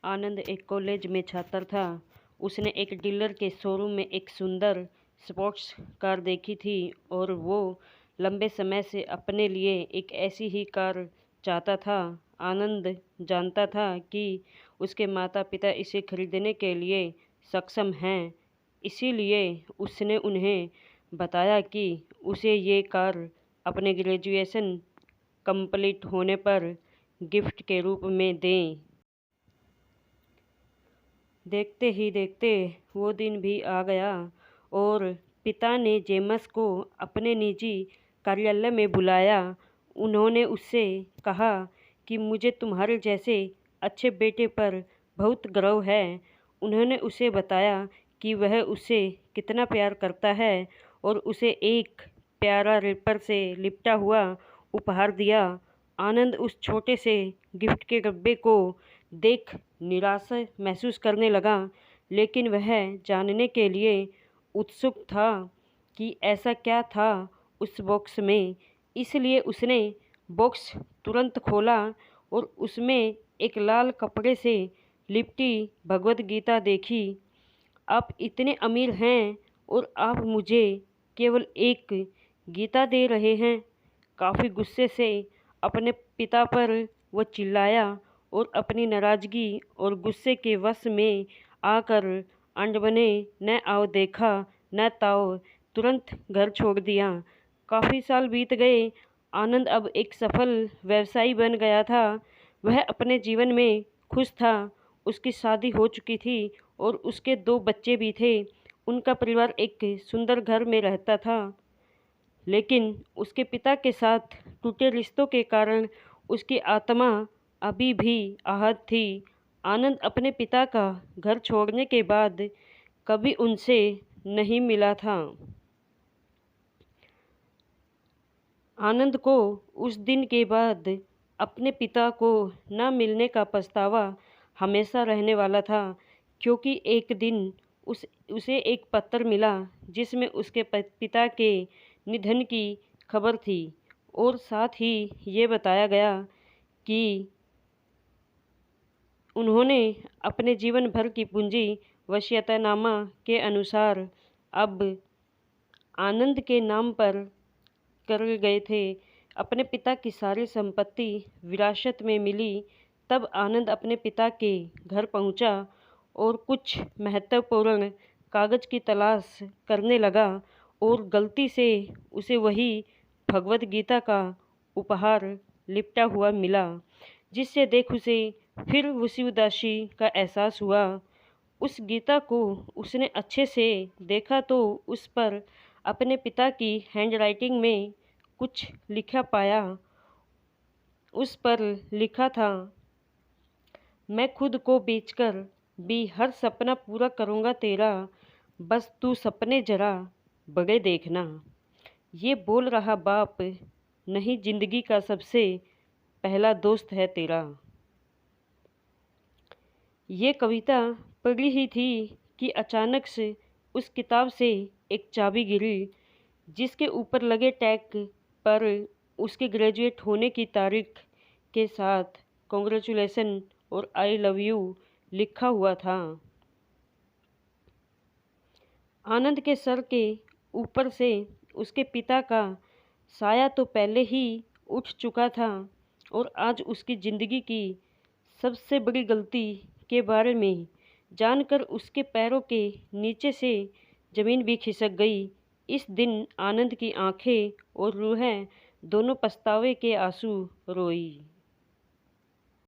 आनंद एक कॉलेज में छात्र था। उसने एक डीलर के शोरूम में एक सुंदर स्पोर्ट्स कार देखी थी और वो लंबे समय से अपने लिए एक ऐसी ही कार चाहता था। आनंद जानता था कि उसके माता पिता इसे खरीदने के लिए सक्षम हैं, इसीलिए उसने उन्हें बताया कि उसे ये कार अपने ग्रेजुएशन कंप्लीट होने पर गिफ्ट के रूप में दें। देखते ही देखते वो दिन भी आ गया और पिता ने जेम्स को अपने निजी कार्यालय में बुलाया। उन्होंने उससे कहा कि मुझे तुम्हारे जैसे अच्छे बेटे पर बहुत गर्व है। उन्होंने उसे बताया कि वह उसे कितना प्यार करता है और उसे एक प्यारा रैपर से लिपटा हुआ उपहार दिया। आनंद उस छोटे से गिफ्ट के डब्बे को देख निराश महसूस करने लगा, लेकिन वह जानने के लिए उत्सुक था कि ऐसा क्या था उस बॉक्स में। इसलिए उसने बॉक्स तुरंत खोला और उसमें एक लाल कपड़े से लिपटी भगवद गीता देखी। आप इतने अमीर हैं और आप मुझे केवल एक गीता दे रहे हैं। काफ़ी गुस्से से अपने पिता पर वो चिल्लाया और अपनी नाराज़गी और गुस्से के वश में आकर अनबने न आओ देखा न ताओ तुरंत घर छोड़ दिया। काफ़ी साल बीत गए। आनंद अब एक सफल व्यवसायी बन गया था। वह अपने जीवन में खुश था। उसकी शादी हो चुकी थी और उसके 2 बच्चे भी थे। उनका परिवार एक सुंदर घर में रहता था, लेकिन उसके पिता के साथ टूटे रिश्तों के कारण उसकी आत्मा अभी भी आहत थी। आनंद अपने पिता का घर छोड़ने के बाद कभी उनसे नहीं मिला था। आनंद को उस दिन के बाद अपने पिता को न मिलने का पछतावा हमेशा रहने वाला था, क्योंकि एक दिन उसे एक पत्र मिला जिसमें उसके पिता के निधन की खबर थी और साथ ही ये बताया गया कि उन्होंने अपने जीवन भर की पूंजी वसीयतनामा के अनुसार अब आनंद के नाम पर कर गए थे। अपने पिता की सारी संपत्ति विरासत में मिली। तब आनंद अपने पिता के घर पहुंचा और कुछ महत्वपूर्ण कागज़ की तलाश करने लगा और गलती से उसे वही भगवद गीता का उपहार लिपटा हुआ मिला, जिससे देख उसे फिर उसी उदासी का एहसास हुआ। उस गीता को उसने अच्छे से देखा तो उस पर अपने पिता की हैंडराइटिंग में कुछ लिखा पाया। उस पर लिखा था, मैं खुद को बेचकर भी हर सपना पूरा करूँगा तेरा, बस तू सपने जरा बड़े देखना। ये बोल रहा बाप नहीं, जिंदगी का सबसे पहला दोस्त है तेरा। ये कविता पढ़ी ही थी कि अचानक से उस किताब से एक चाबी गिरी, जिसके ऊपर लगे टैग पर उसके ग्रेजुएट होने की तारीख के साथ कॉन्ग्रेचुलेसन और आई लव यू लिखा हुआ था। आनंद के सर के ऊपर से उसके पिता का साया तो पहले ही उठ चुका था और आज उसकी ज़िंदगी की सबसे बड़ी गलती के बारे में जानकर उसके पैरों के नीचे से ज़मीन भी खिसक गई। इस दिन आनंद की आंखें और रूहें दोनों पछतावे के आंसू रोई।